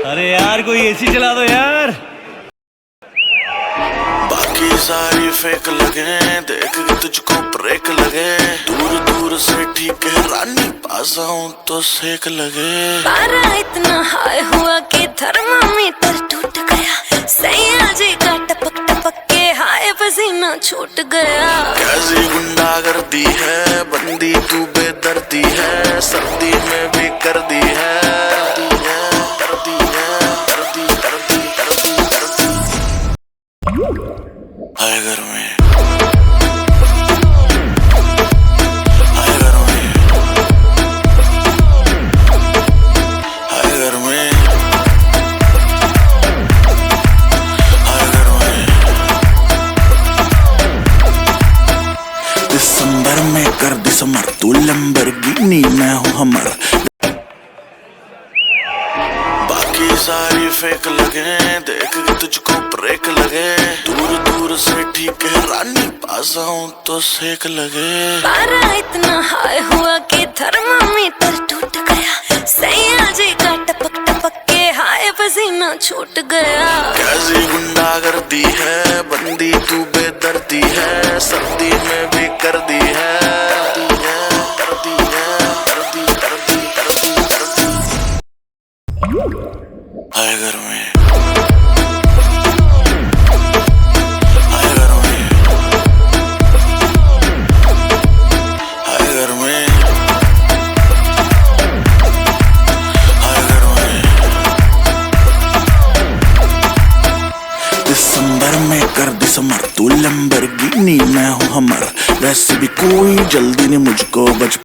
अरे यार कोई एसी चला दो यार। बाकी सारी फेक लगे, देख के तुझको ब्रेक लगे। दूर दूर से ठीक है रानी, पास आऊं तो सेक लगे। पारा इतना हाई हुआ कि थर्मामीटर टूट गया। सैया जी का टपक टपक के हाय पसीना छूट गया। कैसी गुंडागर्दी है, बंदी तू बेदर्दी है। सर्दी में भी कर दी है, हाय घर में, हाय घर में, हाय घर में, हाय घर में। दिसंबर में कर दिसंबर, तू लैम्बोर्गिनी मैं हूँ हमर। बाकी सारी फेक लगे, देख के तुझको ब्रेक लगे। दूर दूर से ठीक है रानी, पास आऊं तो सेक लगे। पारा इतना हाई हुआ कि थर्मामीटर टूट गया। सैया जी का टपक टपक के हाय पसीना छूट गया। कैसी गुंडागर्दी है, बंदी तू बेदर्दी है। सर्दी में भी कर दी है, हाय घर में, हाय घर में, हाय घर में, हाय घर में। दिसंबर में कर दिसंबर, तू लैम्बोर्गिनी मैं हूँ हमर। वैसे भी कोई जल्दी नहीं मुझको बच